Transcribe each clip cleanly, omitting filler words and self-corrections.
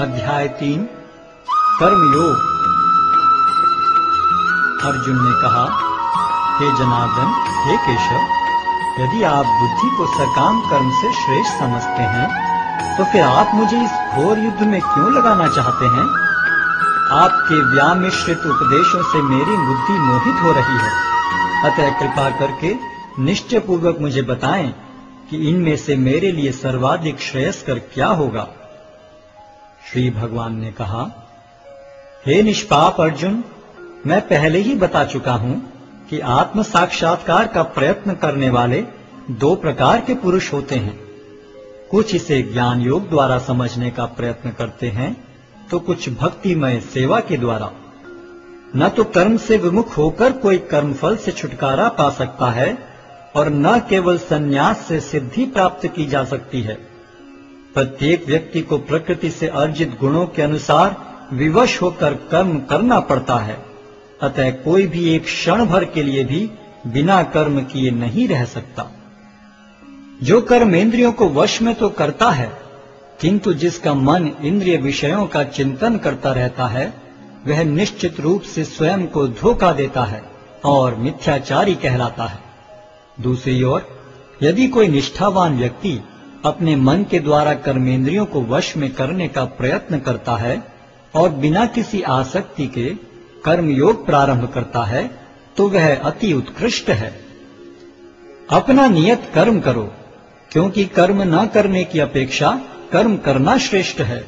अध्याय 3 कर्मयोग। अर्जुन ने कहा, हे जनार्दन, हे केशव, यदि आप बुद्धि को सकाम कर्म से श्रेष्ठ समझते हैं तो फिर आप मुझे इस घोर युद्ध में क्यों लगाना चाहते हैं? आपके व्यामिश्रित उपदेशों से मेरी बुद्धि मोहित हो रही है। अतः कृपा करके निश्चय पूर्वक मुझे बताएं कि इनमें से मेरे लिए सर्वाधिक श्रेयस्कर क्या होगा। श्री भगवान ने कहा, हे निष्पाप अर्जुन, मैं पहले ही बता चुका हूं कि आत्म साक्षात्कार का प्रयत्न करने वाले दो प्रकार के पुरुष होते हैं। कुछ इसे ज्ञान योग द्वारा समझने का प्रयत्न करते हैं तो कुछ भक्तिमय सेवा के द्वारा। न तो कर्म से विमुख होकर कोई कर्मफल से छुटकारा पा सकता है और न केवल संन्यास से सिद्धि प्राप्त की जा सकती है। प्रत्येक व्यक्ति को प्रकृति से अर्जित गुणों के अनुसार विवश होकर कर्म करना पड़ता है। अतः कोई भी एक क्षण भर के लिए भी बिना कर्म किए नहीं रह सकता। जो कर्म इंद्रियों को वश में तो करता है, किंतु जिसका मन इंद्रिय विषयों का चिंतन करता रहता है, वह निश्चित रूप से स्वयं को धोखा देता है और मिथ्याचारी कहलाता है। दूसरी ओर, यदि कोई निष्ठावान व्यक्ति अपने मन के द्वारा कर्मेंद्रियों को वश में करने का प्रयत्न करता है और बिना किसी आसक्ति के कर्मयोग प्रारंभ करता है, तो वह अति उत्कृष्ट है। अपना नियत कर्म करो, क्योंकि कर्म न करने की अपेक्षा कर्म करना श्रेष्ठ है।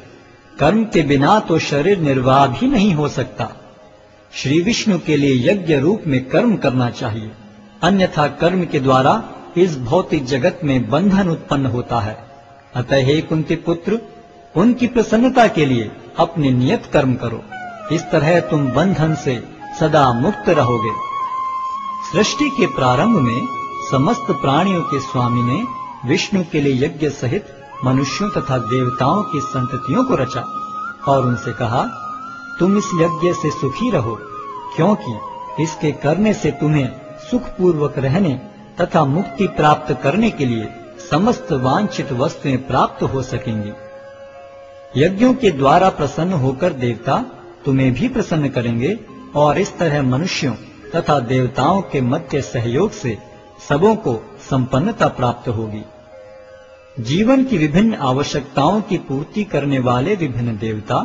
कर्म के बिना तो शरीर निर्वाह भी नहीं हो सकता। श्री विष्णु के लिए यज्ञ रूप में कर्म करना चाहिए, अन्यथा कर्म के द्वारा इस भौतिक जगत में बंधन उत्पन्न होता है। अतः हे कुंती पुत्र, उनकी प्रसन्नता के लिए अपने नियत कर्म करो। इस तरह तुम बंधन से सदा मुक्त रहोगे। सृष्टि के प्रारंभ में समस्त प्राणियों के स्वामी ने विष्णु के लिए यज्ञ सहित मनुष्यों तथा देवताओं की संततियों को रचा और उनसे कहा, तुम इस यज्ञ से सुखी रहो, क्योंकि इसके करने से तुम्हें सुखपूर्वक रहने तथा मुक्ति प्राप्त करने के लिए समस्त वांछित वस्तुएं प्राप्त हो सकेंगी। यज्ञों के द्वारा प्रसन्न होकर देवता तुम्हें भी प्रसन्न करेंगे और इस तरह मनुष्यों तथा देवताओं के मध्य सहयोग से सबों को संपन्नता प्राप्त होगी। जीवन की विभिन्न आवश्यकताओं की पूर्ति करने वाले विभिन्न देवता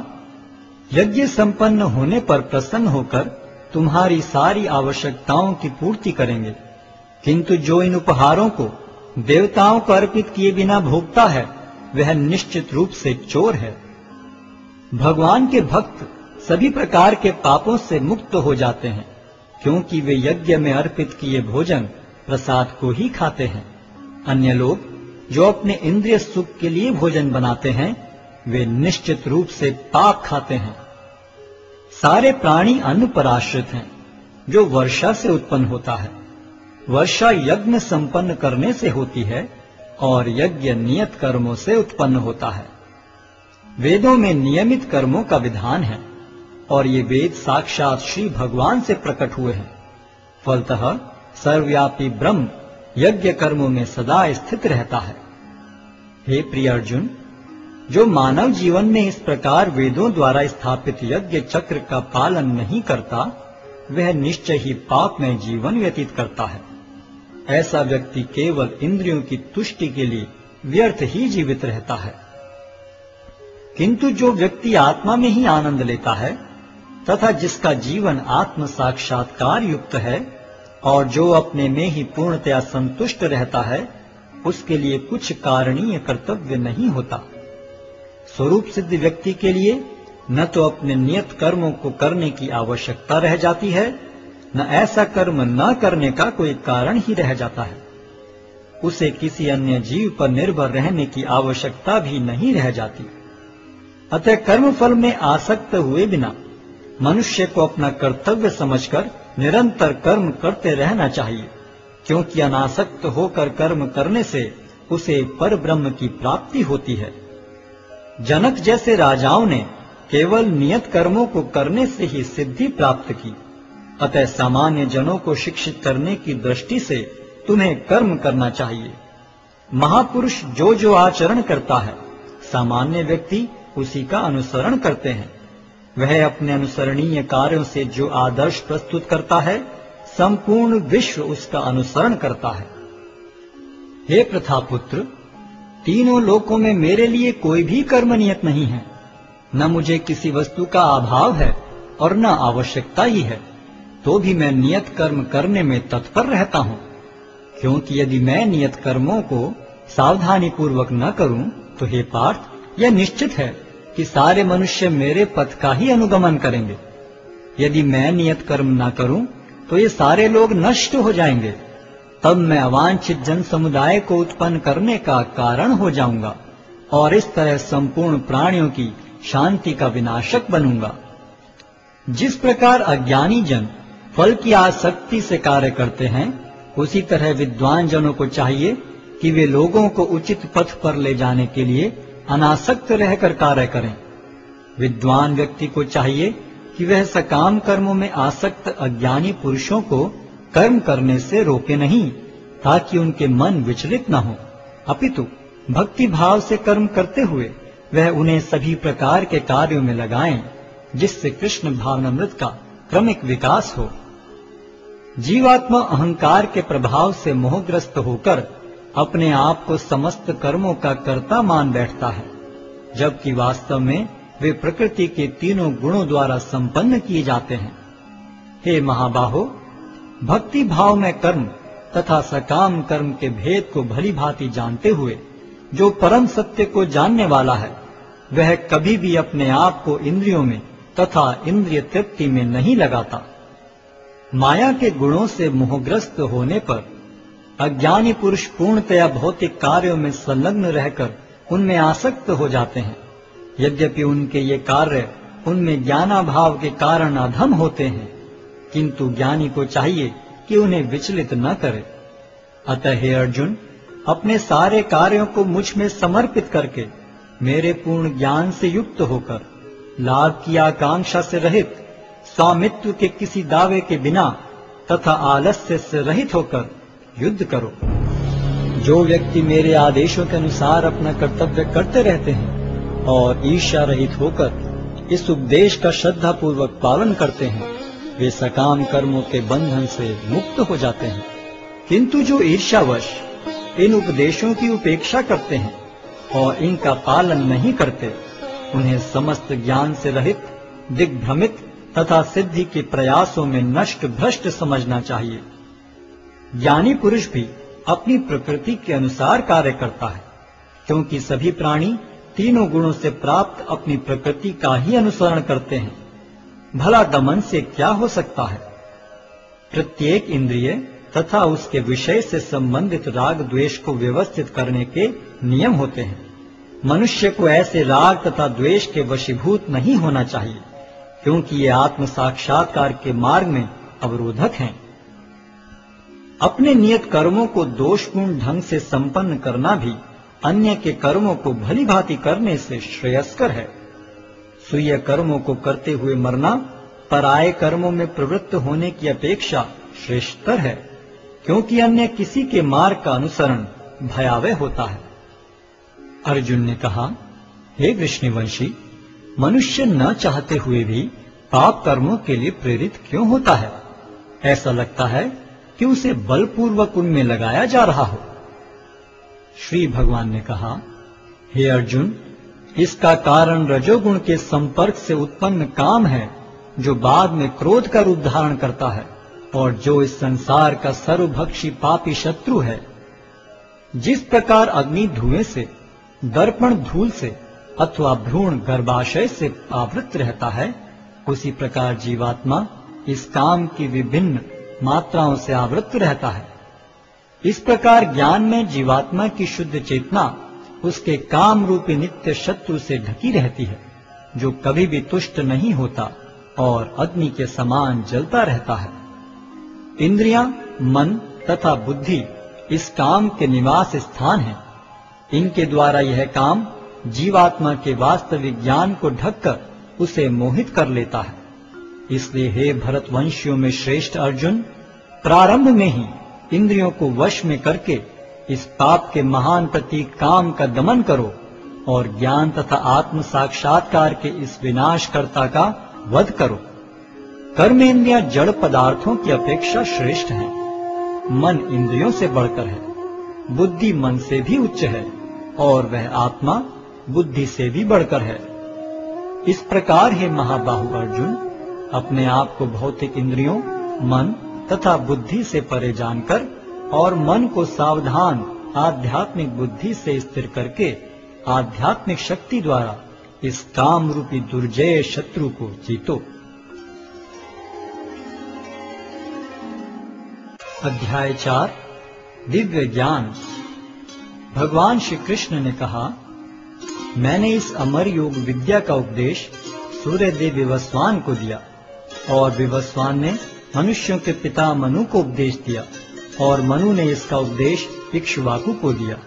यज्ञ संपन्न होने पर प्रसन्न होकर तुम्हारी सारी आवश्यकताओं की पूर्ति करेंगे। किंतु जो इन उपहारों को देवताओं को अर्पित किए बिना भोगता है, वह निश्चित रूप से चोर है। भगवान के भक्त सभी प्रकार के पापों से मुक्त हो जाते हैं, क्योंकि वे यज्ञ में अर्पित किए भोजन प्रसाद को ही खाते हैं। अन्य लोग जो अपने इंद्रिय सुख के लिए भोजन बनाते हैं, वे निश्चित रूप से पाप खाते हैं। सारे प्राणी अन्न पर आश्रित हैं, जो वर्षा से उत्पन्न होता है। वर्षा यज्ञ संपन्न करने से होती है और यज्ञ नियत कर्मों से उत्पन्न होता है। वेदों में नियमित कर्मों का विधान है और ये वेद साक्षात श्री भगवान से प्रकट हुए हैं। फलतः सर्वव्यापी ब्रह्म यज्ञ कर्मों में सदा स्थित रहता है। हे प्रिय अर्जुन, जो मानव जीवन में इस प्रकार वेदों द्वारा स्थापित यज्ञ चक्र का पालन नहीं करता, वह निश्चय ही पाप में जीवन व्यतीत करता है। ऐसा व्यक्ति केवल इंद्रियों की तुष्टि के लिए व्यर्थ ही जीवित रहता है। किंतु जो व्यक्ति आत्मा में ही आनंद लेता है तथा जिसका जीवन आत्म साक्षात्कार युक्त है और जो अपने में ही पूर्णतया संतुष्ट रहता है, उसके लिए कुछ कारणीय कर्तव्य नहीं होता। स्वरूप सिद्ध व्यक्ति के लिए न तो अपने नियत कर्मों को करने की आवश्यकता रह जाती है, न ऐसा कर्म न करने का कोई कारण ही रह जाता है। उसे किसी अन्य जीव पर निर्भर रहने की आवश्यकता भी नहीं रह जाती। अतः कर्म फल में आसक्त हुए बिना मनुष्य को अपना कर्तव्य समझकर निरंतर कर्म करते रहना चाहिए, क्योंकि अनासक्त होकर कर्म करने से उसे पर ब्रह्म की प्राप्ति होती है। जनक जैसे राजाओं ने केवल नियत कर्मों को करने से ही सिद्धि प्राप्त की। अतः सामान्य जनों को शिक्षित करने की दृष्टि से तुम्हें कर्म करना चाहिए। महापुरुष जो जो आचरण करता है, सामान्य व्यक्ति उसी का अनुसरण करते हैं। वह अपने अनुसरणीय कार्यों से जो आदर्श प्रस्तुत करता है, संपूर्ण विश्व उसका अनुसरण करता है। हे प्रथापुत्र, तीनों लोकों में मेरे लिए कोई भी कर्म नियत नहीं है। न मुझे किसी वस्तु का अभाव है और न आवश्यकता ही है, तो भी मैं नियत कर्म करने में तत्पर रहता हूँ। क्योंकि यदि मैं नियत कर्मों को सावधानी पूर्वक न करूं, तो हे पार्थ, यह निश्चित है कि सारे मनुष्य मेरे पथ का ही अनुगमन करेंगे। यदि मैं नियत कर्म न करूं, तो ये सारे लोग नष्ट हो जाएंगे। तब मैं अवांछित जन समुदाय को उत्पन्न करने का कारण हो जाऊंगा और इस तरह संपूर्ण प्राणियों की शांति का विनाशक बनूंगा। जिस प्रकार अज्ञानी जन फल की आसक्ति से कार्य करते हैं, उसी तरह विद्वान जनों को चाहिए कि वे लोगों को उचित पथ पर ले जाने के लिए अनासक्त रहकर कार्य करें। विद्वान व्यक्ति को चाहिए कि वह सकाम कर्मों में आसक्त अज्ञानी पुरुषों को कर्म करने से रोके नहीं, ताकि उनके मन विचलित न हो, अपितु भक्ति भाव से कर्म करते हुए वह उन्हें सभी प्रकार के कार्यों में लगाएं, जिससे कृष्ण भावनामृत का क्रमिक विकास हो। जीवात्मा अहंकार के प्रभाव से मोहग्रस्त होकर अपने आप को समस्त कर्मों का कर्ता मान बैठता है, जबकि वास्तव में वे प्रकृति के तीनों गुणों द्वारा संपन्न किए जाते हैं। हे महाबाहो, भक्ति भाव में कर्म तथा सकाम कर्म के भेद को भली भांति जानते हुए जो परम सत्य को जानने वाला है, वह कभी भी अपने आप को इंद्रियों में तथा इंद्रिय तृप्ति में नहीं लगाता। माया के गुणों से मोहग्रस्त होने पर अज्ञानी पुरुष पूर्णतया भौतिक कार्यों में संलग्न रहकर उनमें आसक्त हो जाते हैं। यद्यपि उनके ये कार्य उनमें ज्ञानाभाव के कारण अधम होते हैं, किंतु ज्ञानी को चाहिए कि उन्हें विचलित न करे। अतः हे अर्जुन, अपने सारे कार्यों को मुझ में समर्पित करके मेरे पूर्ण ज्ञान से युक्त होकर लाभ की आकांक्षा से रहित, स्वामित्व के किसी दावे के बिना तथा आलस्य से रहित होकर युद्ध करो। जो व्यक्ति मेरे आदेशों के अनुसार अपना कर्तव्य करते रहते हैं और ईर्ष्या रहित होकर इस उपदेश का श्रद्धा पूर्वक पालन करते हैं, वे सकाम कर्मों के बंधन से मुक्त हो जाते हैं। किंतु जो ईर्ष्यावश इन उपदेशों की उपेक्षा करते हैं और इनका पालन नहीं करते, उन्हें समस्त ज्ञान से रहित, दिग्भ्रमित तथा सिद्धि के प्रयासों में नष्ट भ्रष्ट समझना चाहिए। ज्ञानी पुरुष भी अपनी प्रकृति के अनुसार कार्य करता है, क्योंकि सभी प्राणी तीनों गुणों से प्राप्त अपनी प्रकृति का ही अनुसरण करते हैं। भला दमन से क्या हो सकता है? प्रत्येक इंद्रिय तथा उसके विषय से संबंधित राग द्वेष को व्यवस्थित करने के नियम होते हैं। मनुष्य को ऐसे राग तथा द्वेष के वशीभूत नहीं होना चाहिए, क्योंकि ये आत्म साक्षात्कार के मार्ग में अवरोधक हैं। अपने नियत कर्मों को दोषपूर्ण ढंग से संपन्न करना भी अन्य के कर्मों को भली भांति करने से श्रेयस्कर है। स्वीय कर्मों को करते हुए मरना पराये कर्मों में प्रवृत्त होने की अपेक्षा श्रेष्ठतर है, क्योंकि अन्य किसी के मार्ग का अनुसरण भयावह होता है। अर्जुन ने कहा, हे वृष्णिवंशी, मनुष्य न चाहते हुए भी पाप कर्मों के लिए प्रेरित क्यों होता है? ऐसा लगता है कि उसे बलपूर्वक उनमें लगाया जा रहा हो। श्री भगवान ने कहा, हे अर्जुन, इसका कारण रजोगुण के संपर्क से उत्पन्न काम है, जो बाद में क्रोध का रूप धारण करता है और जो इस संसार का सर्वभक्षी पापी शत्रु है। जिस प्रकार अग्नि धुएं से, दर्पण धूल से अथवा भ्रूण गर्भाशय से आवृत रहता है, उसी प्रकार जीवात्मा इस काम की विभिन्न मात्राओं से आवृत रहता है। इस प्रकार ज्ञान में जीवात्मा की शुद्ध चेतना उसके काम रूपी नित्य शत्रु से ढकी रहती है, जो कभी भी तुष्ट नहीं होता और अग्नि के समान जलता रहता है। इंद्रियां, मन तथा बुद्धि इस काम के निवास स्थान हैं। इनके द्वारा यह काम जीवात्मा के वास्तविक ज्ञान को ढककर उसे मोहित कर लेता है। इसलिए हे भरतवंशियों में श्रेष्ठ अर्जुन, प्रारंभ में ही इंद्रियों को वश में करके इस पाप के महान प्रतीक काम का दमन करो और ज्ञान तथा आत्म साक्षात्कार के इस विनाशकर्ता का वध करो। कर्मेंद्रियां जड़ पदार्थों की अपेक्षा श्रेष्ठ हैं। मन इंद्रियों से बढ़कर है, बुद्धि मन से भी उच्च है और वह आत्मा बुद्धि से भी बढ़कर है। इस प्रकार हे महाबाहु अर्जुन, अपने आप को भौतिक इंद्रियों, मन तथा बुद्धि से परे जानकर और मन को सावधान आध्यात्मिक बुद्धि से स्थिर करके आध्यात्मिक शक्ति द्वारा इस काम रूपी दुर्जय शत्रु को जीतो। अध्याय 4 दिव्य ज्ञान। भगवान श्री कृष्ण ने कहा, मैंने इस अमर योग विद्या का उपदेश सूर्यदेव विवस्वान को दिया और विवस्वान ने मनुष्यों के पिता मनु को उपदेश दिया और मनु ने इसका उपदेश इक्ष्वाकु को दिया।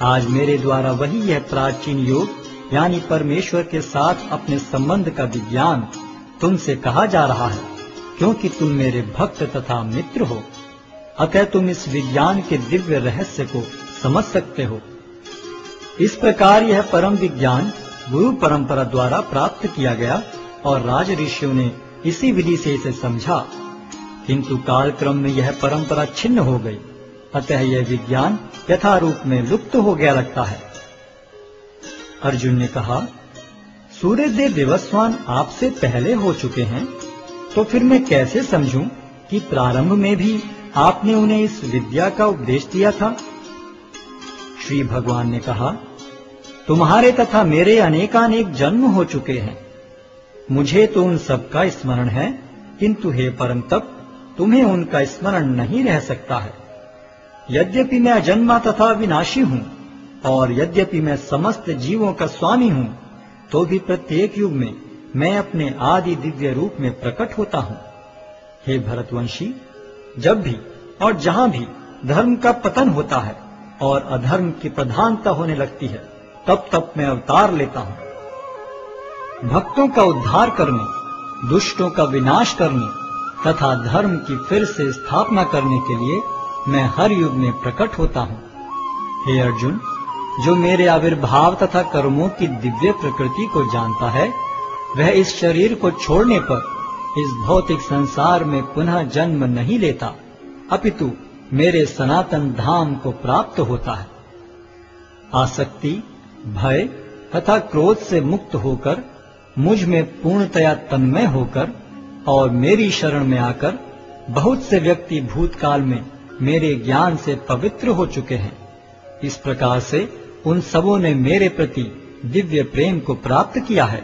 आज मेरे द्वारा वही यह प्राचीन योग यानी परमेश्वर के साथ अपने संबंध का विज्ञान तुमसे कहा जा रहा है, क्योंकि तुम मेरे भक्त तथा मित्र हो। अतः तुम इस विज्ञान के दिव्य रहस्य को समझ सकते हो। इस प्रकार यह परम विज्ञान गुरु परंपरा द्वारा प्राप्त किया गया और राज ऋषियों ने इसी विधि से इसे समझा, किंतु कालक्रम में यह परंपरा छिन्न हो गई। अतः यह विज्ञान यथारूप में लुप्त हो गया लगता है। अर्जुन ने कहा, सूर्यदेव विवस्वान आपसे पहले हो चुके हैं, तो फिर मैं कैसे समझूं कि प्रारंभ में भी आपने उन्हें इस विद्या का उपदेश दिया था। श्री भगवान ने कहा, तुम्हारे तथा मेरे अनेकानेक जन्म हो चुके हैं। मुझे तो उन सब का स्मरण है, किंतु हे परम तप, तुम्हें उनका स्मरण नहीं रह सकता है। यद्यपि मैं अजन्मा तथा विनाशी हूँ और यद्यपि मैं समस्त जीवों का स्वामी हूँ, तो भी प्रत्येक युग में मैं अपने आदि दिव्य रूप में प्रकट होता हूँ। हे भरतवंशी, जब भी और जहाँ भी धर्म का पतन होता है और अधर्म की प्रधानता होने लगती है, तब तब मैं अवतार लेता हूँ। भक्तों का उद्धार करने, दुष्टों का विनाश करने तथा धर्म की फिर से स्थापना करने के लिए मैं हर युग में प्रकट होता हूँ। हे अर्जुन, जो मेरे आविर्भाव तथा कर्मों की दिव्य प्रकृति को जानता है, वह इस शरीर को छोड़ने पर इस भौतिक संसार में पुनः जन्म नहीं लेता, अपितु मेरे सनातन धाम को प्राप्त होता है। आसक्ति, भय तथा क्रोध से मुक्त होकर मुझ में पूर्णतया तन्मय होकर और मेरी शरण में आकर बहुत से व्यक्ति भूतकाल में मेरे ज्ञान से पवित्र हो चुके हैं। इस प्रकार से उन सबों ने मेरे प्रति दिव्य प्रेम को प्राप्त किया है।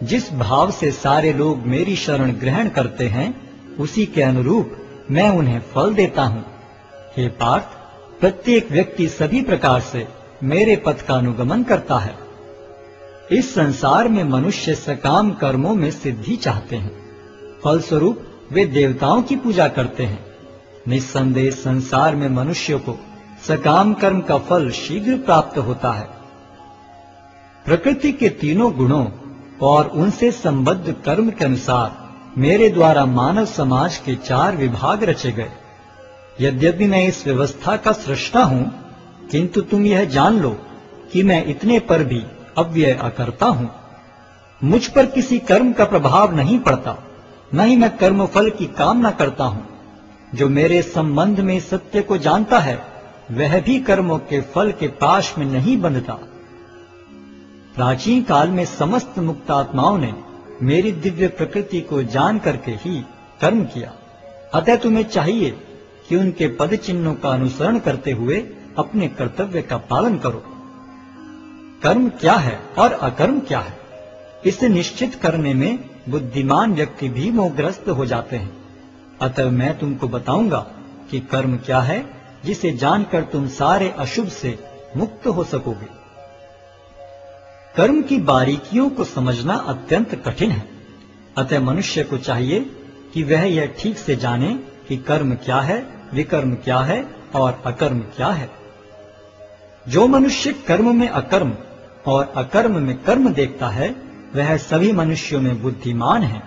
जिस भाव से सारे लोग मेरी शरण ग्रहण करते हैं, उसी के अनुरूप मैं उन्हें फल देता हूँ। हे पार्थ, प्रत्येक व्यक्ति सभी प्रकार से मेरे पथ का अनुगमन करता है। इस संसार में मनुष्य सकाम कर्मों में सिद्धि चाहते हैं, फलस्वरूप वे देवताओं की पूजा करते हैं। निस्संदेह संसार में मनुष्य को सकाम कर्म का फल शीघ्र प्राप्त होता है। प्रकृति के तीनों गुणों और उनसे संबद्ध कर्म के अनुसार मेरे द्वारा मानव समाज के 4 विभाग रचे गए। यद्यपि मैं इस व्यवस्था का सृष्टा हूँ, किंतु तुम यह जान लो कि मैं इतने पर भी अव्यय अकर्ता हूँ। मुझ पर किसी कर्म का प्रभाव नहीं पड़ता, न ही मैं कर्म फल की कामना करता हूँ। जो मेरे संबंध में सत्य को जानता है, वह भी कर्मों के फल के पाश में नहीं बंधता। प्राचीन काल में समस्त मुक्त आत्माओं ने मेरी दिव्य प्रकृति को जान करके ही कर्म किया। अतः तुम्हें चाहिए कि उनके पद चिन्हों का अनुसरण करते हुए अपने कर्तव्य का पालन करो। कर्म क्या है और अकर्म क्या है, इसे निश्चित करने में बुद्धिमान व्यक्ति भी मोहग्रस्त हो जाते हैं। अतः मैं तुमको बताऊंगा कि कर्म क्या है, जिसे जानकर तुम सारे अशुभ से मुक्त हो सकोगे। कर्म की बारीकियों को समझना अत्यंत कठिन है। अतः मनुष्य को चाहिए कि वह यह ठीक से जाने कि कर्म क्या है, विकर्म क्या है और अकर्म क्या है। जो मनुष्य कर्म में अकर्म और अकर्म में कर्म देखता है, वह सभी मनुष्यों में बुद्धिमान है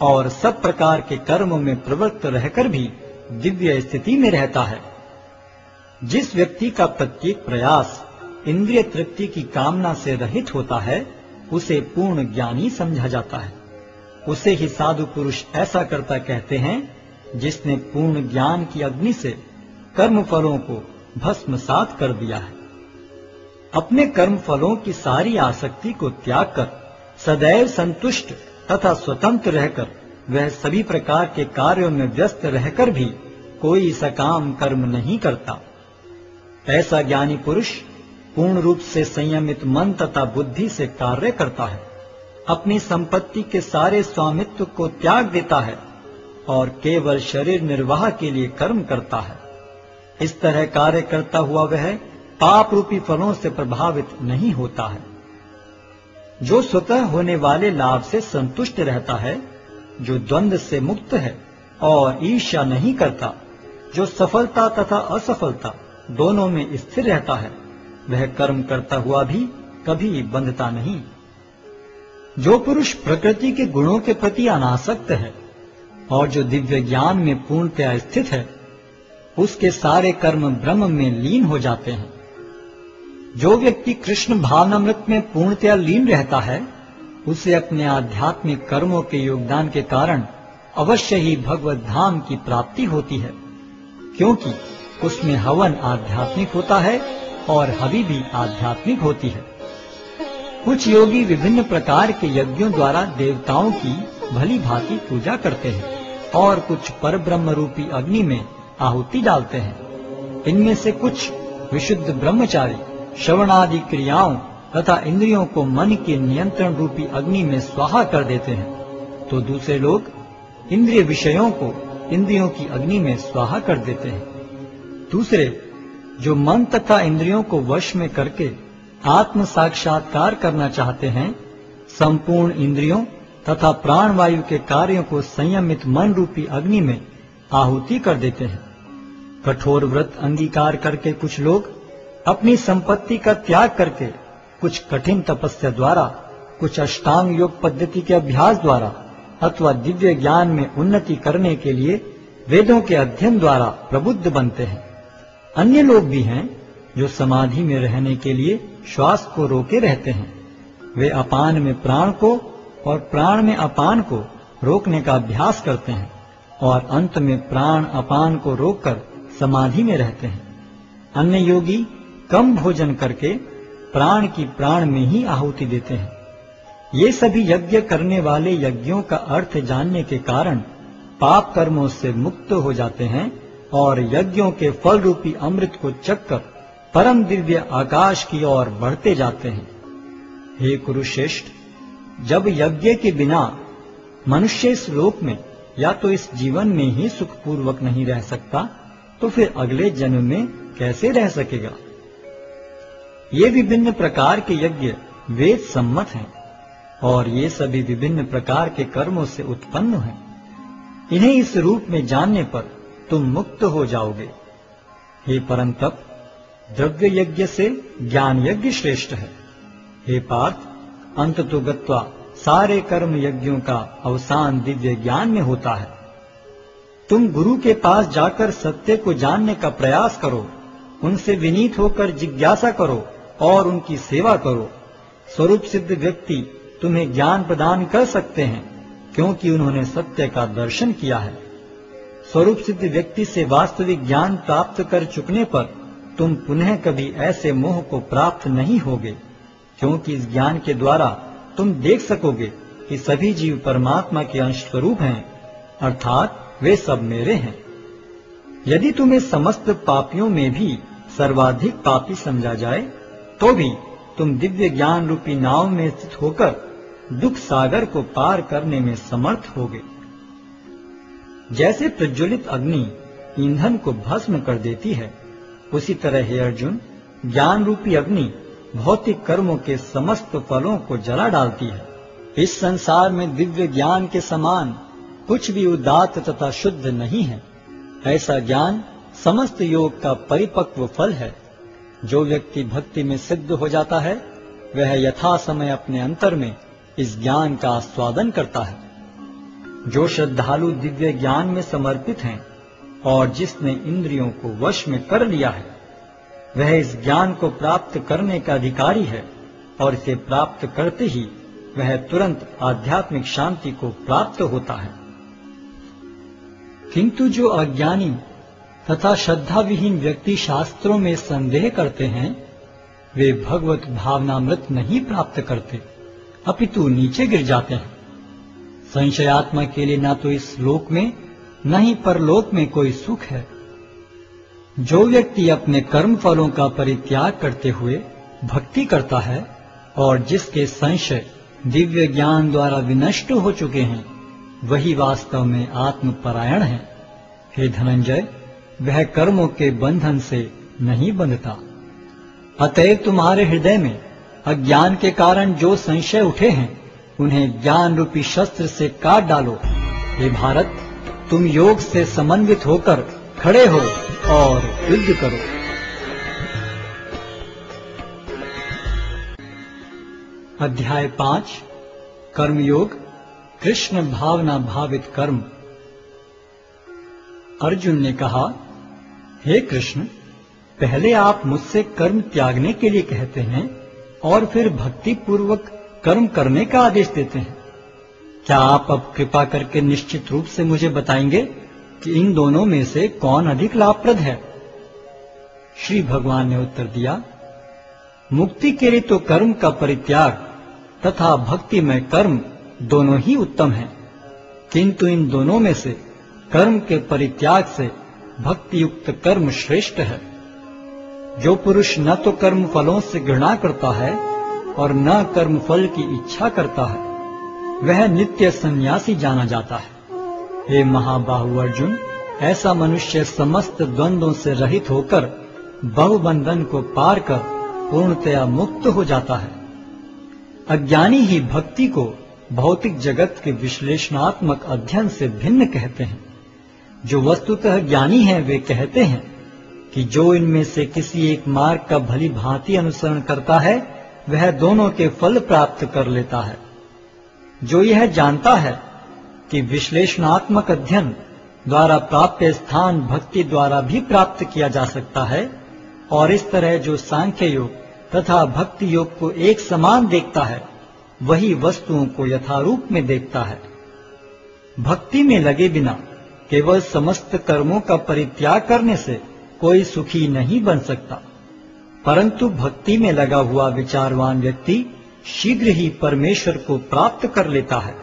और सब प्रकार के कर्मों में प्रवृत्त रहकर भी दिव्य स्थिति में रहता है। जिस व्यक्ति का प्रत्येक प्रयास इंद्रिय तृप्ति की कामना से रहित होता है, उसे पूर्ण ज्ञानी समझा जाता है। उसे ही साधु पुरुष ऐसा करता कहते हैं जिसने पूर्ण ज्ञान की अग्नि से कर्म फलों को भस्मसात कर दिया है। अपने कर्म फलों की सारी आसक्ति को त्याग कर सदैव संतुष्ट तथा स्वतंत्र रहकर वह सभी प्रकार के कार्यों में व्यस्त रहकर भी कोई सकाम कर्म नहीं करता। ऐसा ज्ञानी पुरुष पूर्ण रूप से संयमित मन तथा बुद्धि से कार्य करता है, अपनी संपत्ति के सारे स्वामित्व को त्याग देता है और केवल शरीर निर्वाह के लिए कर्म करता है। इस तरह कार्य करता हुआ वह पाप रूपी फलों से प्रभावित नहीं होता है। जो स्वतः होने वाले लाभ से संतुष्ट रहता है, जो द्वंद्व से मुक्त है और ईर्ष्या नहीं करता, जो सफलता तथा असफलता दोनों में स्थिर रहता है, वह कर्म करता हुआ भी कभी बंधता नहीं। जो पुरुष प्रकृति के गुणों के प्रति अनासक्त है और जो दिव्य ज्ञान में पूर्णतया स्थित है, उसके सारे कर्म ब्रह्म में लीन हो जाते हैं। जो व्यक्ति कृष्ण भावनामृत में पूर्णतया लीन रहता है, उसे अपने आध्यात्मिक कर्मों के योगदान के कारण अवश्य ही भगवत धाम की प्राप्ति होती है, क्योंकि उसमें हवन आध्यात्मिक होता है और हवि भी आध्यात्मिक होती है। कुछ योगी विभिन्न प्रकार के यज्ञों द्वारा देवताओं की भली भांति पूजा करते हैं और कुछ परब्रह्म रूपी अग्नि में आहुति डालते हैं। इनमें से कुछ विशुद्ध ब्रह्मचारी श्रवणादि क्रियाओं तथा इंद्रियों को मन के नियंत्रण रूपी अग्नि में स्वाहा कर देते हैं, तो दूसरे लोग इंद्रिय विषयों को इंद्रियों की अग्नि में स्वाहा कर देते हैं। दूसरे जो मन तथा इंद्रियों को वश में करके आत्म साक्षात्कार करना चाहते हैं, संपूर्ण इंद्रियों तथा प्राण वायु के कार्यों को संयमित मन रूपी अग्नि में आहुति कर देते हैं। कठोर व्रत अंगीकार करके कुछ लोग अपनी संपत्ति का त्याग करके कुछ कठिन तपस्या द्वारा, कुछ अष्टांग योग पद्धति के अभ्यास द्वारा अथवा दिव्य ज्ञान में उन्नति करने के लिए वेदों के अध्ययन द्वारा प्रबुद्ध बनते हैं। अन्य लोग भी हैं जो समाधि में रहने के लिए श्वास को रोके रहते हैं। वे अपान में प्राण को और प्राण में अपान को रोकने का अभ्यास करते हैं और अंत में प्राण अपान को रोककर समाधि में रहते हैं। अन्य योगी कम भोजन करके प्राण की प्राण में ही आहुति देते हैं। ये सभी यज्ञ करने वाले यज्ञों का अर्थ जानने के कारण पाप कर्मों से मुक्त हो जाते हैं और यज्ञों के फल रूपी अमृत को चखकर परम दिव्य आकाश की ओर बढ़ते जाते हैं। हे कुरुश्रेष्ठ, जब यज्ञ के बिना मनुष्य इस लोक में या तो इस जीवन में ही सुखपूर्वक नहीं रह सकता, तो फिर अगले जन्म में कैसे रह सकेगा। ये विभिन्न प्रकार के यज्ञ वेद सम्मत हैं और ये सभी विभिन्न प्रकार के कर्मों से उत्पन्न हैं। इन्हें इस रूप में जानने पर तुम मुक्त हो जाओगे। हे परम तप, द्रव्य यज्ञ से ज्ञान यज्ञ श्रेष्ठ है। हे पार्थ, अंततो गत्वा सारे कर्म यज्ञों का अवसान दिव्य ज्ञान में होता है। तुम गुरु के पास जाकर सत्य को जानने का प्रयास करो, उनसे विनीत होकर जिज्ञासा करो और उनकी सेवा करो। स्वरूप सिद्ध व्यक्ति तुम्हें ज्ञान प्रदान कर सकते हैं, क्योंकि उन्होंने सत्य का दर्शन किया है। स्वरूप सिद्ध व्यक्ति से वास्तविक ज्ञान प्राप्त कर चुकने पर तुम पुनः कभी ऐसे मोह को प्राप्त नहीं होगे, क्योंकि इस ज्ञान के द्वारा तुम देख सकोगे कि सभी जीव परमात्मा के अंश स्वरूप हैं, अर्थात वे सब मेरे हैं। यदि तुम्हें समस्त पापियों में भी सर्वाधिक पापी समझा जाए, तो भी तुम दिव्य ज्ञान रूपी नाव में स्थित होकर दुख सागर को पार करने में समर्थ होगे। जैसे प्रज्वलित अग्नि ईंधन को भस्म कर देती है, उसी तरह हे अर्जुन, ज्ञान रूपी अग्नि भौतिक कर्मों के समस्त फलों को जला डालती है। इस संसार में दिव्य ज्ञान के समान कुछ भी उदात्त तथा शुद्ध नहीं है। ऐसा ज्ञान समस्त योग का परिपक्व फल है। जो व्यक्ति भक्ति में सिद्ध हो जाता है, वह यथा समय अपने अंतर में इस ज्ञान का आस्वादन करता है। जो श्रद्धालु दिव्य ज्ञान में समर्पित हैं और जिसने इंद्रियों को वश में कर लिया है, वह इस ज्ञान को प्राप्त करने का अधिकारी है और इसे प्राप्त करते ही वह तुरंत आध्यात्मिक शांति को प्राप्त होता है। किंतु जो अज्ञानी तथा श्रद्धा विहीन व्यक्ति शास्त्रों में संदेह करते हैं, वे भगवत भावनामृत नहीं प्राप्त करते, अपितु नीचे गिर जाते हैं। संशयात्मा के लिए न तो इस लोक में न ही परलोक में कोई सुख है। जो व्यक्ति अपने कर्म फलों का परित्याग करते हुए भक्ति करता है और जिसके संशय दिव्य ज्ञान द्वारा विनष्ट हो चुके हैं, वही वास्तव में आत्मपरायण है। हे धनंजय, वह कर्मों के बंधन से नहीं बंधता। अतएव तुम्हारे हृदय में अज्ञान के कारण जो संशय उठे हैं, उन्हें ज्ञान रूपी शस्त्र से काट डालो। हे भारत, तुम योग से समन्वित होकर खड़े हो और युद्ध करो। अध्याय 5 कर्मयोग, कृष्ण भावना भावित कर्म। अर्जुन ने कहा, हे कृष्ण, पहले आप मुझसे कर्म त्यागने के लिए कहते हैं और फिर भक्ति पूर्वक कर्म करने का आदेश देते हैं। क्या आप अब कृपा करके निश्चित रूप से मुझे बताएंगे कि इन दोनों में से कौन अधिक लाभप्रद है? श्री भगवान ने उत्तर दिया, मुक्ति के लिए तो कर्म का परित्याग तथा भक्ति में कर्म दोनों ही उत्तम हैं, किंतु इन दोनों में से कर्म के परित्याग से भक्ति युक्त कर्म श्रेष्ठ है। जो पुरुष न तो कर्म फलों से घृणा करता है और न कर्म फल की इच्छा करता है, वह नित्य सन्यासी जाना जाता है। हे महाबाहु अर्जुन, ऐसा मनुष्य समस्त द्वंद्वों से रहित होकर बहुबंधन को पार कर पूर्णतया मुक्त हो जाता है। अज्ञानी ही भक्ति को भौतिक जगत के विश्लेषणात्मक अध्ययन से भिन्न कहते हैं। जो वस्तुतः ज्ञानी हैं, वे कहते हैं कि जो इनमें से किसी एक मार्ग का भली भांति अनुसरण करता है, वह दोनों के फल प्राप्त कर लेता है। जो यह जानता है कि विश्लेषणात्मक अध्ययन द्वारा प्राप्त स्थान भक्ति द्वारा भी प्राप्त किया जा सकता है, और इस तरह जो सांख्य योग तथा भक्ति योग को एक समान देखता है, वही वस्तुओं को यथारूप में देखता है। भक्ति में लगे बिना केवल समस्त कर्मों का परित्याग करने से कोई सुखी नहीं बन सकता, परंतु भक्ति में लगा हुआ विचारवान व्यक्ति शीघ्र ही परमेश्वर को प्राप्त कर लेता है।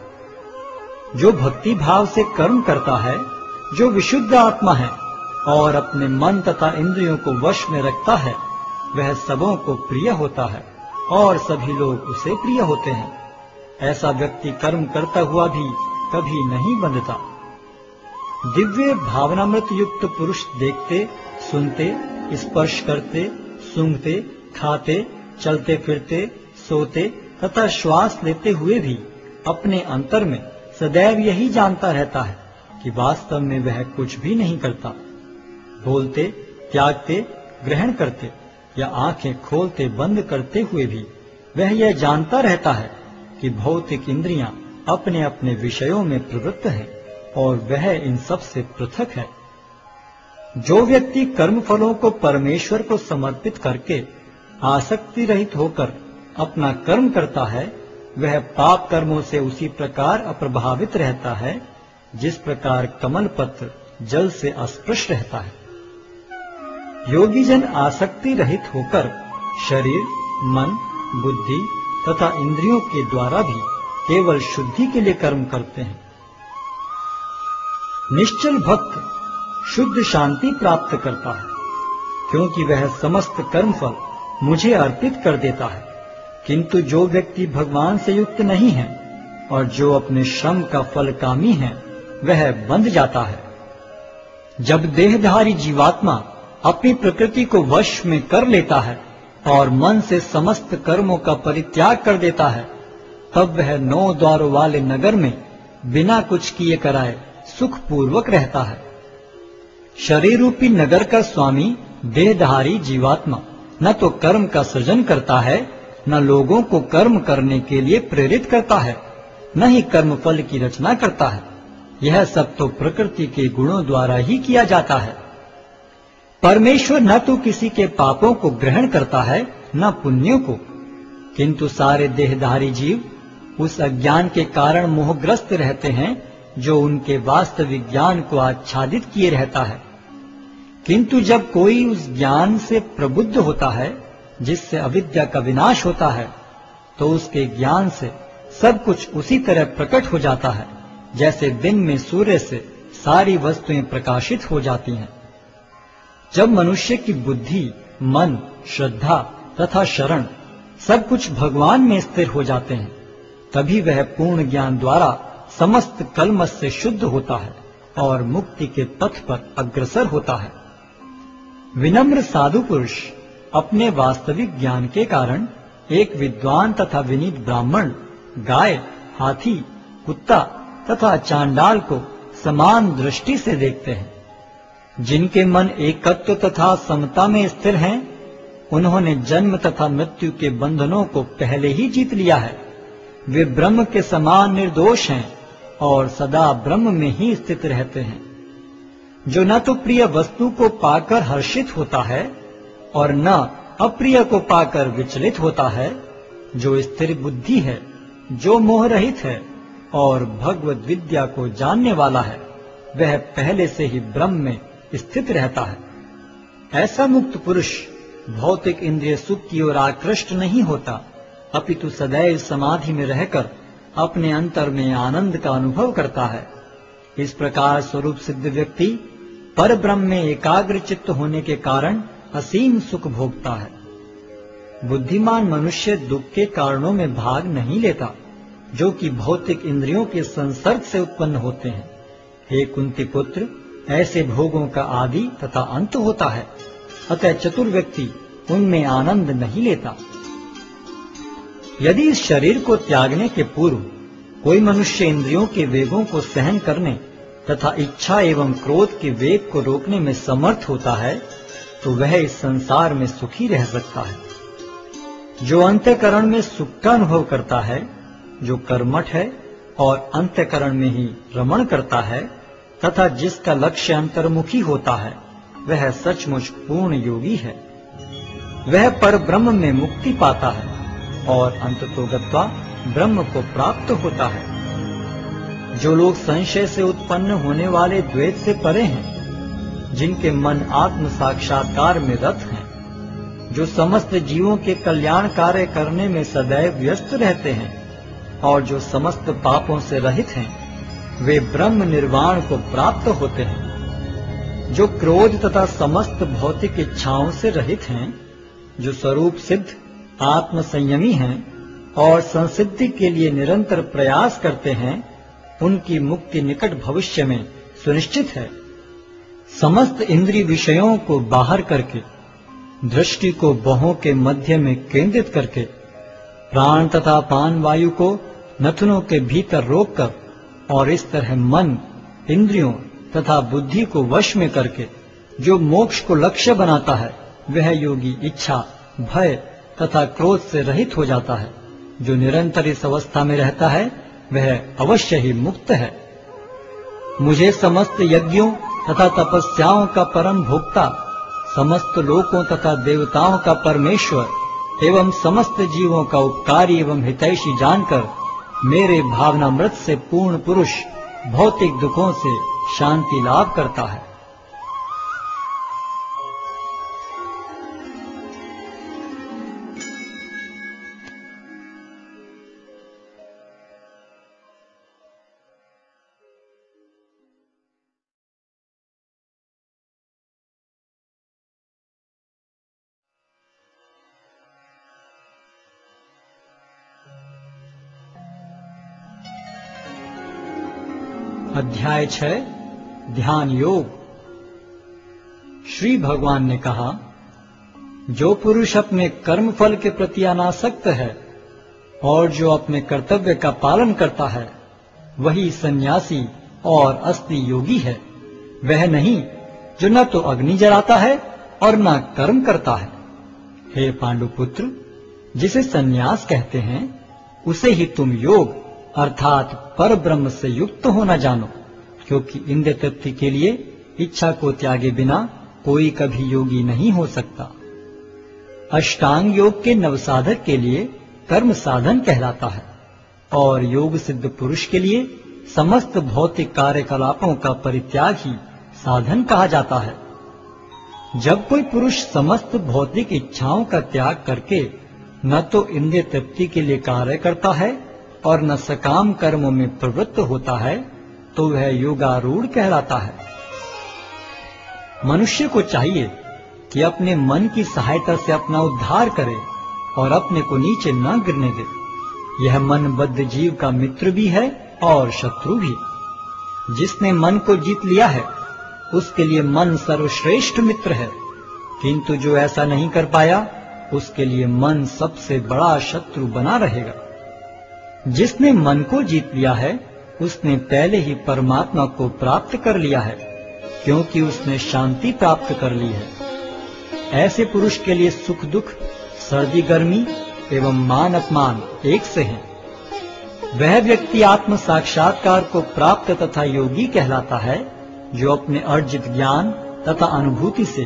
जो भक्ति भाव से कर्म करता है, जो विशुद्ध आत्मा है और अपने मन तथा इंद्रियों को वश में रखता है, वह सबों को प्रिय होता है और सभी लोग उसे प्रिय होते हैं। ऐसा व्यक्ति कर्म करता हुआ भी कभी नहीं बंधता। दिव्य भावनामृत युक्त पुरुष देखते, सुनते, स्पर्श करते, सूंघते, खाते, चलते फिरते, सोते तथा श्वास लेते हुए भी अपने अंतर में सदैव यही जानता रहता है कि वास्तव में वह कुछ भी नहीं करता। बोलते, त्यागते, ग्रहण करते या आंखें खोलते बंद करते हुए भी वह यह जानता रहता है कि भौतिक इंद्रियां अपने अपने विषयों में प्रवृत्त है और वह इन सब से पृथक है। जो व्यक्ति कर्म फलों को परमेश्वर को समर्पित करके आसक्ति रहित होकर अपना कर्म करता है, वह पाप कर्मों से उसी प्रकार अप्रभावित रहता है जिस प्रकार कमल पत्र जल से अस्पृश रहता है। योगी जन आसक्ति रहित होकर शरीर, मन, बुद्धि तथा इंद्रियों के द्वारा भी केवल शुद्धि के लिए कर्म करते हैं। निश्चल भक्त शुद्ध शांति प्राप्त करता है, क्योंकि वह समस्त कर्मफल मुझे अर्पित कर देता है। किंतु जो व्यक्ति भगवान से युक्त नहीं है और जो अपने श्रम का फल कामी है, वह बंध जाता है। जब देहधारी जीवात्मा अपनी प्रकृति को वश में कर लेता है और मन से समस्त कर्मों का परित्याग कर देता है, तब वह 9 द्वारों वाले नगर में बिना कुछ किए कराए सुखपूर्वक रहता है। शरीर रूपी नगर का स्वामी देहधारी जीवात्मा न तो कर्म का सृजन करता है, न लोगों को कर्म करने के लिए प्रेरित करता है, न ही कर्म फल की रचना करता है। यह सब तो प्रकृति के गुणों द्वारा ही किया जाता है। परमेश्वर न तो किसी के पापों को ग्रहण करता है न पुण्यों को, किंतु सारे देहधारी जीव उस अज्ञान के कारण मोहग्रस्त रहते हैं जो उनके वास्तविक ज्ञान को आच्छादित किए रहता है। किंतु जब कोई उस ज्ञान से प्रबुद्ध होता है जिससे अविद्या का विनाश होता है, तो उसके ज्ञान से सब कुछ उसी तरह प्रकट हो जाता है जैसे दिन में सूर्य से सारी वस्तुएं प्रकाशित हो जाती हैं। जब मनुष्य की बुद्धि, मन, श्रद्धा तथा शरण सब कुछ भगवान में स्थिर हो जाते हैं, तभी वह पूर्ण ज्ञान द्वारा समस्त कलमश से शुद्ध होता है और मुक्ति के पथ पर अग्रसर होता है। विनम्र साधु पुरुष अपने वास्तविक ज्ञान के कारण एक विद्वान तथा विनीत ब्राह्मण, गाय, हाथी, कुत्ता तथा चांडाल को समान दृष्टि से देखते हैं। जिनके मन एकत्व तथा समता में स्थिर हैं, उन्होंने जन्म तथा मृत्यु के बंधनों को पहले ही जीत लिया है। वे ब्रह्म के समान निर्दोष हैं और सदा ब्रह्म में ही स्थित रहते हैं। जो न तो प्रिय वस्तु को पाकर हर्षित होता है और न अप्रिय को पाकर विचलित होता है, जो स्थिर बुद्धि है, जो मोह रहित है और भगवद विद्या को जानने वाला है, वह पहले से ही ब्रह्म में स्थित रहता है। ऐसा मुक्त पुरुष भौतिक इंद्रिय सुख की ओर आकृष्ट नहीं होता, अपितु सदैव समाधि में रहकर अपने अंतर में आनंद का अनुभव करता है। इस प्रकार स्वरूप सिद्ध व्यक्ति पर ब्रह्म में एकाग्र चित्त होने के कारण असीम सुख भोगता है। बुद्धिमान मनुष्य दुख के कारणों में भाग नहीं लेता, जो कि भौतिक इंद्रियों के संसर्ग से उत्पन्न होते हैं। हे कुंती पुत्र, ऐसे भोगों का आदि तथा अंत होता है, अतः चतुर व्यक्ति उनमें आनंद नहीं लेता। यदि इस शरीर को त्यागने के पूर्व कोई मनुष्य इंद्रियों के वेगों को सहन करने तथा इच्छा एवं क्रोध के वेग को रोकने में समर्थ होता है, तो वह इस संसार में सुखी रह सकता है। जो अंतःकरण में सुख का अनुभव करता है, जो कर्मठ है और अंतःकरण में ही रमण करता है तथा जिसका लक्ष्य अंतर्मुखी होता है, वह सचमुच पूर्ण योगी है। वह पर ब्रह्म में मुक्ति पाता है और अंततोगत्वा ब्रह्म को प्राप्त होता है। जो लोग संशय से उत्पन्न होने वाले द्वैत से परे हैं, जिनके मन आत्म साक्षात्कार में रत हैं, जो समस्त जीवों के कल्याण कार्य करने में सदैव व्यस्त रहते हैं और जो समस्त पापों से रहित हैं, वे ब्रह्म निर्वाण को प्राप्त होते हैं। जो क्रोध तथा समस्त भौतिक इच्छाओं से रहित हैं, जो स्वरूप सिद्ध आत्म संयमी हैं और संसिद्धि के लिए निरंतर प्रयास करते हैं, उनकी मुक्ति निकट भविष्य में सुनिश्चित है। समस्त इंद्रिय विषयों को बाहर करके, दृष्टि को बाहों के मध्य में केंद्रित करके, प्राण तथा पान वायु को नथुनों के भीतर रोककर और इस तरह मन, इंद्रियों तथा बुद्धि को वश में करके जो मोक्ष को लक्ष्य बनाता है, वह योगी इच्छा, भय तथा क्रोध से रहित हो जाता है। जो निरंतर इस अवस्था में रहता है, वह अवश्य ही मुक्त है। मुझे समस्त यज्ञों तथा तपस्याओं का परम भोक्ता, समस्त लोकों तथा देवताओं का परमेश्वर एवं समस्त जीवों का उपकारी एवं हितैषी जानकर मेरे भावनामृत से पूर्ण पुरुष भौतिक दुखों से शांति लाभ करता है। अध्याय 6 ध्यान योग। श्री भगवान ने कहा, जो पुरुष अपने कर्म फल के प्रति अनासक्त है और जो अपने कर्तव्य का पालन करता है, वही सन्यासी और असली योगी है। वह नहीं जो न तो अग्नि जलाता है और न कर्म करता है। हे पांडुपुत्र, जिसे सन्यास कहते हैं, उसे ही तुम योग अर्थात पर ब्रह्म से युक्त होना जानो, क्योंकि इंद्रिय तृप्ति के लिए इच्छा को त्यागे बिना कोई कभी योगी नहीं हो सकता। अष्टांग योग के नवसाधक के लिए कर्म साधन कहलाता है और योग सिद्ध पुरुष के लिए समस्त भौतिक कार्यकलापों का परित्याग ही साधन कहा जाता है। जब कोई पुरुष समस्त भौतिक इच्छाओं का त्याग करके न तो इंद्रिय तृप्ति के लिए कार्य करता है और न सकाम कर्मों में प्रवृत्त होता है, तो वह योगारूढ़ कहलाता है। मनुष्य को चाहिए कि अपने मन की सहायता से अपना उद्धार करे और अपने को नीचे न गिरने दे। यह मनबद्ध जीव का मित्र भी है और शत्रु भी। जिसने मन को जीत लिया है उसके लिए मन सर्वश्रेष्ठ मित्र है, किंतु जो ऐसा नहीं कर पाया उसके लिए मन सबसे बड़ा शत्रु बना रहेगा। जिसने मन को जीत लिया है उसने पहले ही परमात्मा को प्राप्त कर लिया है, क्योंकि उसने शांति प्राप्त कर ली है। ऐसे पुरुष के लिए सुख दुख, सर्दी गर्मी एवं मान अपमान एक से हैं। वह व्यक्ति आत्म साक्षात्कार को प्राप्त तथा योगी कहलाता है, जो अपने अर्जित ज्ञान तथा अनुभूति से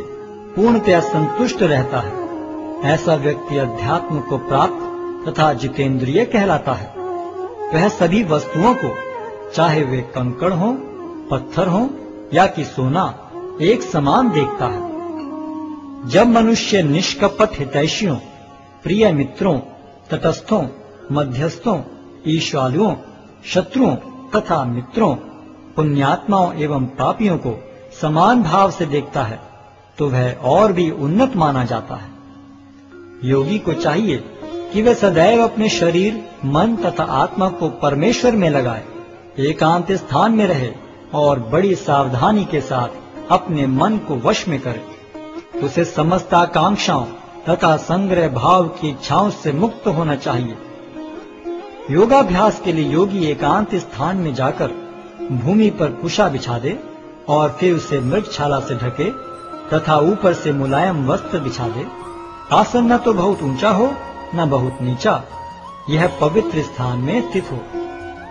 पूर्णतया संतुष्ट रहता है। ऐसा व्यक्ति अध्यात्म को प्राप्त तथा जितेंद्रिय कहलाता है। वह सभी वस्तुओं को, चाहे वे कंकड़ हों, पत्थर हों या कि सोना, एक समान देखता है। जब मनुष्य निष्कपट हितैषियों, प्रिय मित्रों, तटस्थों, मध्यस्थों, ईश्वालुओं, शत्रुओं तथा मित्रों, पुण्यात्माओं एवं पापियों को समान भाव से देखता है, तो वह और भी उन्नत माना जाता है। योगी को चाहिए कि वह सदैव अपने शरीर, मन तथा आत्मा को परमेश्वर में लगाए, एकांत स्थान में रहे और बड़ी सावधानी के साथ अपने मन को वश में करे। उसे समस्त आकांक्षाओं तथा संग्रह भाव की इच्छाओं से मुक्त होना चाहिए। योगाभ्यास के लिए योगी एकांत स्थान में जाकर भूमि पर कुशा बिछा दे और फिर उसे मृगछाला से ढके तथा ऊपर से मुलायम वस्त्र बिछा दे। आसन न तो बहुत ऊंचा हो न बहुत नीचा, यह पवित्र स्थान में स्थित हो।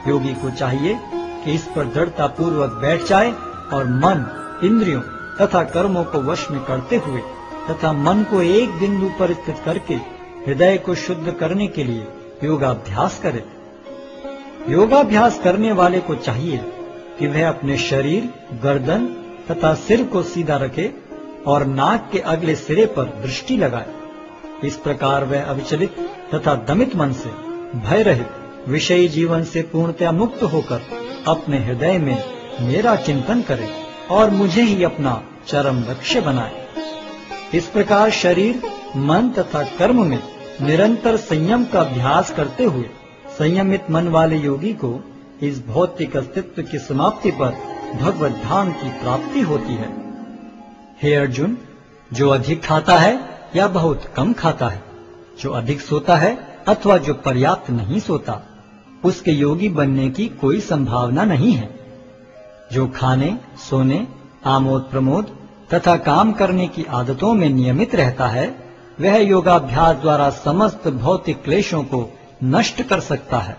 योगी को चाहिए कि इस पर दृढ़ता पूर्वक बैठ जाए और मन, इंद्रियों तथा कर्मों को वश में करते हुए तथा मन को एक बिंदु पर स्थित करके हृदय को शुद्ध करने के लिए योगाभ्यास करे। योगाभ्यास करने वाले को चाहिए कि वह अपने शरीर, गर्दन तथा सिर को सीधा रखे और नाक के अगले सिरे पर दृष्टि लगाए। इस प्रकार वह अविचलित तथा दमित मन से, भय रहित, विषयी जीवन से पूर्णतया मुक्त होकर अपने हृदय में मेरा चिंतन करे और मुझे ही अपना चरम लक्ष्य बनाए। इस प्रकार शरीर, मन तथा कर्म में निरंतर संयम का अभ्यास करते हुए संयमित मन वाले योगी को इस भौतिक अस्तित्व की समाप्ति पर भगवत धाम की प्राप्ति होती है। हे अर्जुन, जो अधिक खाता है या बहुत कम खाता है, जो अधिक सोता है अथवा जो पर्याप्त नहीं सोता, उसके योगी बनने की कोई संभावना नहीं है। जो खाने, सोने, आमोद प्रमोद तथा काम करने की आदतों में नियमित रहता है, वह योगाभ्यास द्वारा समस्त भौतिक क्लेशों को नष्ट कर सकता है।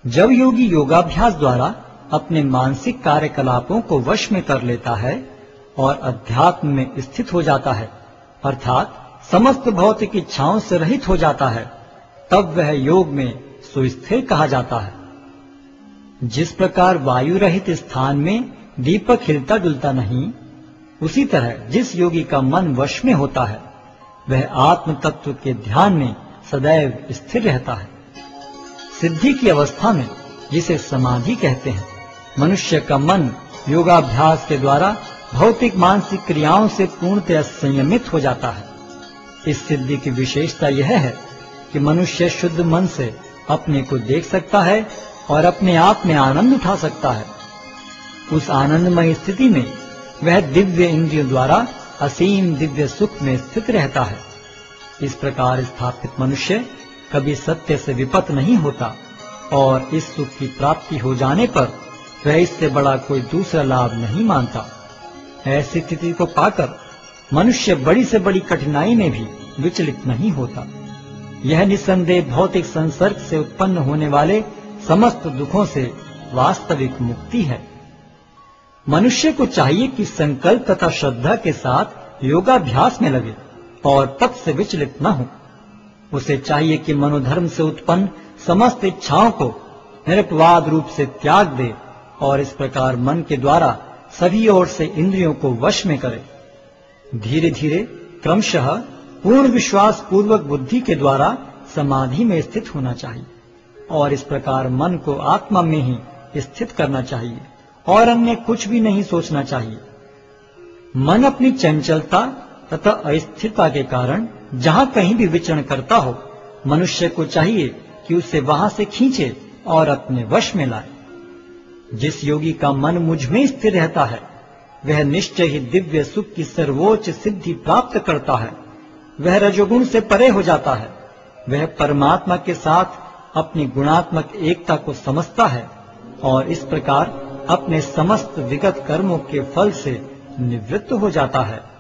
जब योगी योगाभ्यास द्वारा अपने मानसिक कार्यकलापों को वश में कर लेता है और अध्यात्म में स्थित हो जाता है, अर्थात समस्त भौतिक इच्छाओं से रहित हो जाता है, तब वह योग में सुस्थिर कहा जाता है। जिस प्रकार वायु रहित स्थान में दीपक हिलता डुलता नहीं, उसी तरह जिस योगी का मन वश में होता है वह आत्म तत्व के ध्यान में सदैव स्थिर रहता है। सिद्धि की अवस्था में, जिसे समाधि कहते हैं, मनुष्य का मन योगाभ्यास के द्वारा भौतिक मानसिक क्रियाओं से पूर्णतः संयमित हो जाता है। इस सिद्धि की विशेषता यह है कि मनुष्य शुद्ध मन से अपने को देख सकता है और अपने आप में आनंद उठा सकता है। उस आनंदमय स्थिति में वह दिव्य इंद्रियों द्वारा असीम दिव्य सुख में स्थित रहता है। इस प्रकार स्थापित मनुष्य कभी सत्य से विपत नहीं होता और इस सुख की प्राप्ति हो जाने पर वह इससे बड़ा कोई दूसरा लाभ नहीं मानता। ऐसी स्थिति को पाकर मनुष्य बड़ी से बड़ी कठिनाई में भी विचलित नहीं होता। यह निस्संदेह भौतिक संसर्ग से उत्पन्न होने वाले समस्त दुखों से वास्तविक मुक्ति है। मनुष्य को चाहिए कि संकल्प तथा श्रद्धा के साथ योगाभ्यास में लगे और पथ से विचलित न हो। उसे चाहिए कि मनोधर्म से उत्पन्न समस्त इच्छाओं को निरपवाद रूप से त्याग दे और इस प्रकार मन के द्वारा सभी ओर से इंद्रियों को वश में करे। धीरे धीरे क्रमशः पूर्ण विश्वास पूर्वक बुद्धि के द्वारा समाधि में स्थित होना चाहिए और इस प्रकार मन को आत्मा में ही स्थित करना चाहिए और अन्य कुछ भी नहीं सोचना चाहिए। मन अपनी चंचलता तथा अस्थिरता के कारण जहां कहीं भी विचरण करता हो, मनुष्य को चाहिए कि उसे वहां से खींचे और अपने वश में लाए। जिस योगी का मन मुझ में स्थिर रहता है, वह निश्चय ही दिव्य सुख की सर्वोच्च सिद्धि प्राप्त करता है। वह रजोगुण से परे हो जाता है। वह परमात्मा के साथ अपनी गुणात्मक एकता को समझता है और इस प्रकार अपने समस्त विगत कर्मों के फल से निवृत्त हो जाता है।